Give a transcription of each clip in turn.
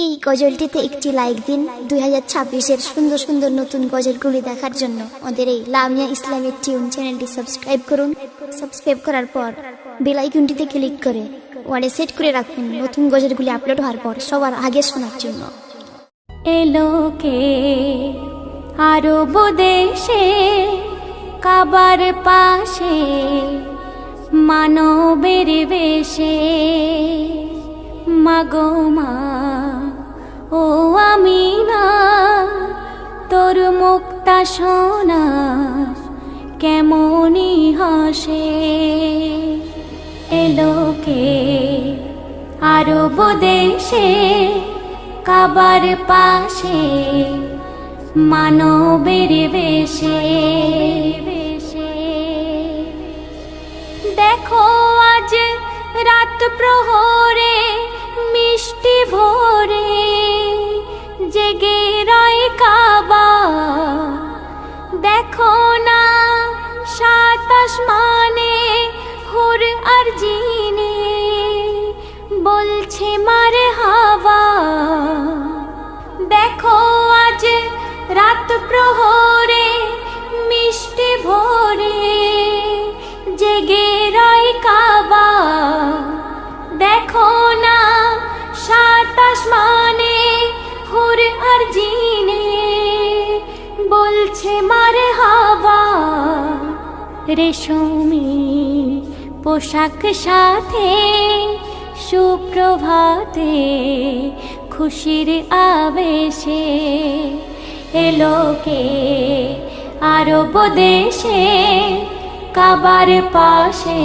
এই গজলটিতে একটি লাইক দিন। 2026-এর সুন্দর সুন্দর নতুন গজলগুলি দেখার জন্য আমাদের এই লামিয়া ইসলামিক টিউন চ্যানেলটি সাবস্ক্রাইব করুন। সাবস্ক্রাইব করার পর বেল আইকনটিতে ক্লিক করে ওয়ালে সেট করে রাখুন নতুন গজলগুলি আপলোড হওয়ার পর সবার আগে শোনার জন্য। এলোকে আরব দেশে কাবার পাশে মানবের বেশে মাগো মা ও আমিনা তোর মুক্তা সোনা কেমনই হাসে। এলোকে আরব দেশে কাবার পাশে মানবের বেশে দেখো আজ রাত প্রহরে মিষ্টি ভোরে জেগে রয় কাবা। দেখো না সাত আসমানে হুর আর জিনে বলছে মারহাবা। দেখো আজ রাত প্রহরে মিষ্টি ভোরে জেগে রয় কাবা। দেখো না সাত আসমানে হুর আর জিনে বলছে মারহাবা। রেশমি পোশাক সাথে সুপ্রভাতে খুশির আবেশে এলোকে আরব দেশে কাবার পাশে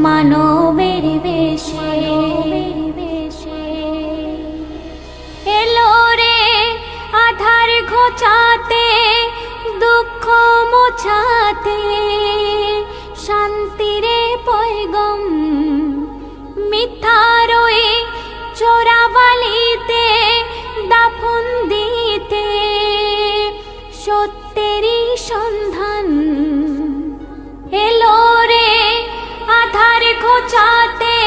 মানবের বেশে এলো রে আধার ঘোচাতে দুঃখ মোছাতে শান্তিরে পয়গম মিথ্যার ওই চোরাবালিতে দাফন দিতে সত্যেরই সন্ধান। এলো রে আধার ঘোচাতে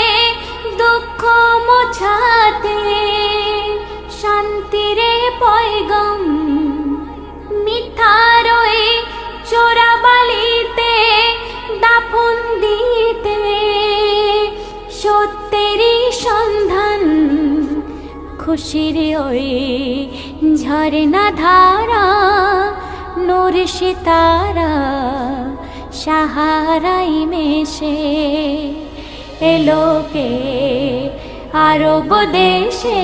দুঃখ মোছাতে শান্তিরে পয়গম মিথ্যার ওই চোরাবালিতে দাফন দিতে সত্যেরই সন্ধান। খুশির ওই ঝরনা ধারা নূর সিতারা সাহারাই মেশে এলোকে আরব দেশে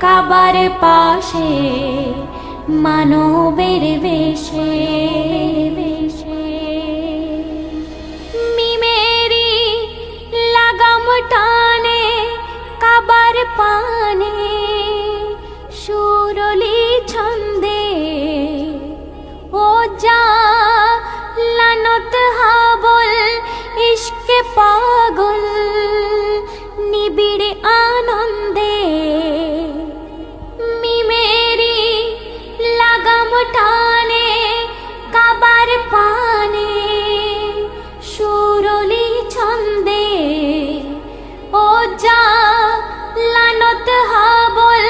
কাবার পাশে মানবের বেশে মিমেরি লাগাম টানে কাবার পানে সুরলি ছন্দে ও যা লানত হাবল ইশকে পাগল নিবিড় আনন্দে। মিমেরি লাগাম টানে কাবার পানে সুরলি ছন্দে ও যা লানত হাবল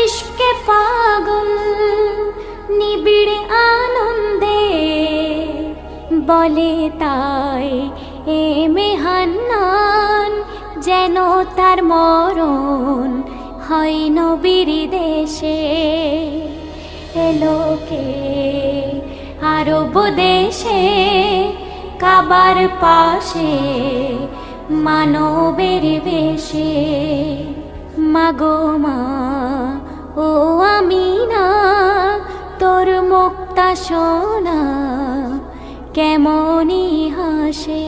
ইশকে পাগল নিবিড় আনন্দে বলে তাই এ মেহান্নান যেন তার মরণ হয় নবীর দেশে এলোকে আরব দেশে কাবার পাশে মানবের বেশে মাগো মা ও আমিনা তোর মুক্তা সোনা কেমনই হাসে।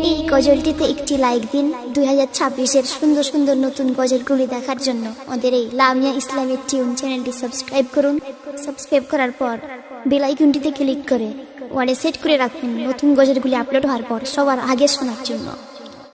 এই গজলটিতে একটি লাইক দিন। 2026-এর সুন্দর সুন্দর নতুন গজলগুলি দেখার জন্য আমাদের এই লামিয়া ইসলামিক টিউন চ্যানেলটি সাবস্ক্রাইব করুন। সাবস্ক্রাইব করার পর বেল আইকনটিতে ক্লিক করে ওয়ালে সেট করে রাখুন নতুন গজলগুলি আপলোড হওয়ার পর সবার আগে শোনার জন্য।